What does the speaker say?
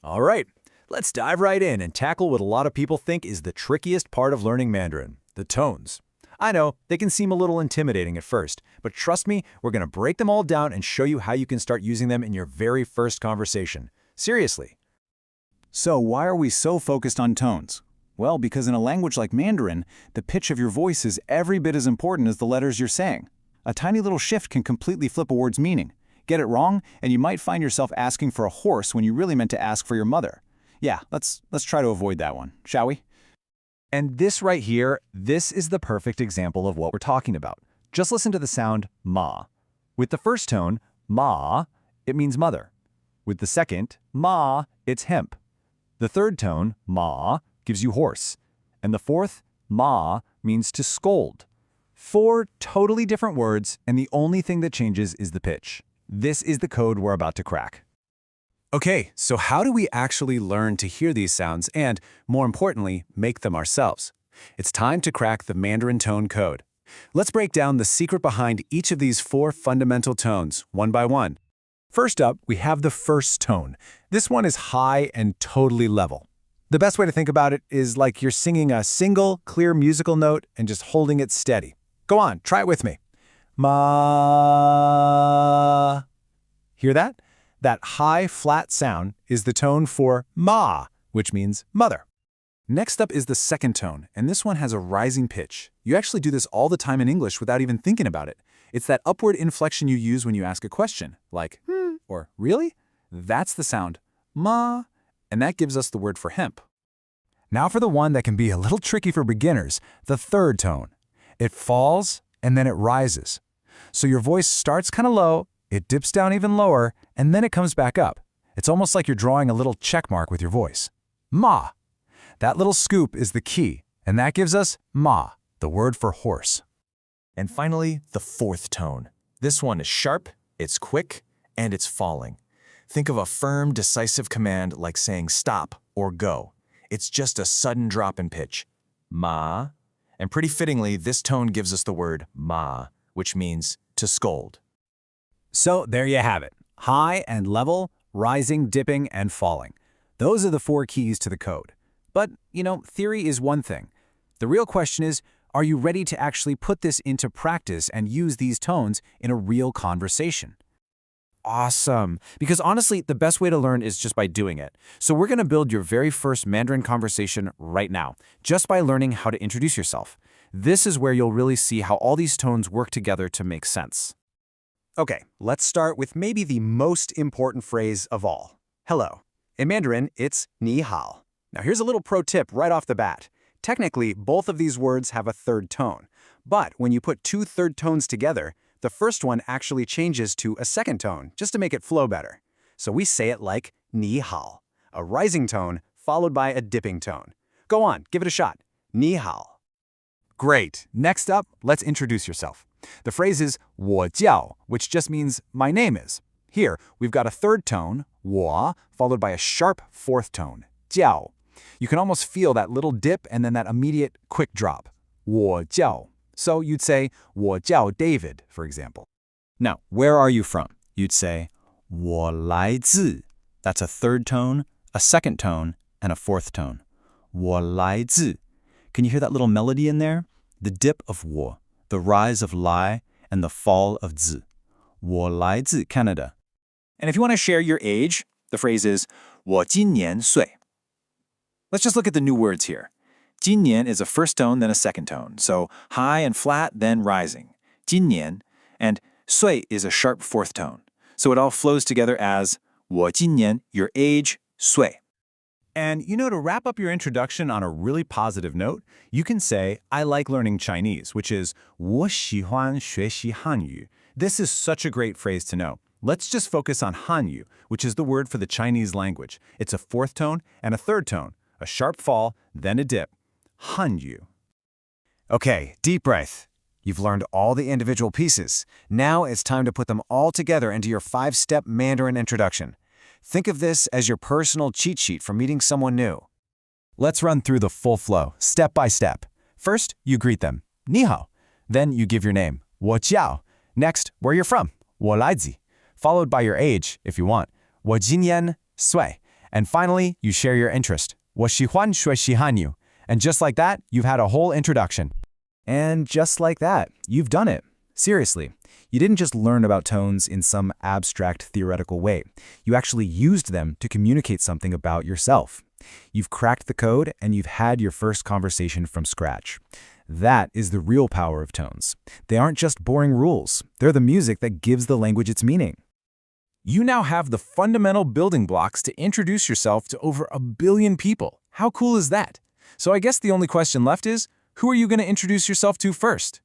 All right, let's dive right in and tackle what a lot of people think is the trickiest part of learning Mandarin, the tones. I know, they can seem a little intimidating at first, but trust me, we're going to break them all down and show you how you can start using them in your very first conversation. Seriously. So why are we so focused on tones? Well, because in a language like Mandarin, the pitch of your voice is every bit as important as the letters you're saying. A tiny little shift can completely flip a word's meaning. Get it wrong, and you might find yourself asking for a horse when you really meant to ask for your mother. Yeah, let's try to avoid that one, shall we? And this right here, this is the perfect example of what we're talking about. Just listen to the sound ma. With the first tone, ma, it means mother. With the second, ma, it's hemp. The third tone, ma, gives you horse. And the fourth, ma, means to scold. Four totally different words, and the only thing that changes is the pitch. This is the code we're about to crack. Okay, so how do we actually learn to hear these sounds and, more importantly, make them ourselves? It's time to crack the Mandarin tone code. Let's break down the secret behind each of these four fundamental tones, one by one. First up, we have the first tone. This one is high and totally level. The best way to think about it is like you're singing a single, clear musical note and just holding it steady. Go on, try it with me. Ma. Hear that? That high, flat sound is the tone for ma, which means mother. Next up is the second tone, and this one has a rising pitch. You actually do this all the time in English without even thinking about it. It's that upward inflection you use when you ask a question, like, or really? That's the sound, ma, and that gives us the word for hemp. Now for the one that can be a little tricky for beginners, the third tone. It falls, and then it rises. So your voice starts kind of low, it dips down even lower, and then it comes back up. It's almost like you're drawing a little check mark with your voice. Ma. That little scoop is the key, and that gives us ma, the word for horse. And finally, the fourth tone. This one is sharp, it's quick, and it's falling. Think of a firm, decisive command like saying stop or go. It's just a sudden drop in pitch. Ma. And pretty fittingly, this tone gives us the word ma, which means to scold. So there you have it. High and level, rising, dipping, and falling. Those are the four keys to the code. But, theory is one thing. The real question is, are you ready to actually put this into practice and use these tones in a real conversation? Awesome. Because honestly, the best way to learn is just by doing it. So we're going to build your very first Mandarin conversation right now, just by learning how to introduce yourself. This is where you'll really see how all these tones work together to make sense. Okay, let's start with maybe the most important phrase of all. Hello. In Mandarin, it's ni hao. Now here's a little pro tip right off the bat. Technically, both of these words have a third tone. But when you put two third tones together, the first one actually changes to a second tone, just to make it flow better. So we say it like ni hao, a rising tone followed by a dipping tone. Go on, give it a shot. Ni hao. Great. Next up, let's introduce yourself. The phrase is 我叫, which just means my name is. Here, we've got a third tone, 我, followed by a sharp fourth tone, 叫. You can almost feel that little dip and then that immediate quick drop, 我叫. So you'd say, 我叫 David, for example. Now, where are you from? You'd say, 我来自. That's a third tone, a second tone, and a fourth tone. 我来自. Can you hear that little melody in there? The dip of 我, the rise of 来, and the fall of 自. 我来自 Canada. And if you want to share your age, the phrase is 我今年岁. Let's just look at the new words here. 今年 is a first tone, then a second tone. So high and flat, then rising. 今年. And 岁 is a sharp fourth tone. So it all flows together as 我今年, your age, 岁. And to wrap up your introduction on a really positive note, you can say, I like learning Chinese, which is 我喜欢学习汉语. This is such a great phrase to know. Let's just focus on Hanyu, which is the word for the Chinese language. It's a fourth tone and a third tone, a sharp fall, then a dip. Hanyu. Okay, deep breath. You've learned all the individual pieces. Now it's time to put them all together into your 5-step Mandarin introduction. Think of this as your personal cheat sheet for meeting someone new. Let's run through the full flow, step by step. First, you greet them, 你好. Then you give your name, 我叫. Next, where you're from, 我来自. Followed by your age, if you want, 我今年岁. And finally, you share your interest. 我喜欢学习汉语. And just like that, you've had a whole introduction. And just like that, you've done it. Seriously, you didn't just learn about tones in some abstract theoretical way. You actually used them to communicate something about yourself. You've cracked the code and you've had your first conversation from scratch. That is the real power of tones. They aren't just boring rules. They're the music that gives the language its meaning. You now have the fundamental building blocks to introduce yourself to over 1 billion people. How cool is that? So I guess the only question left is, who are you going to introduce yourself to first?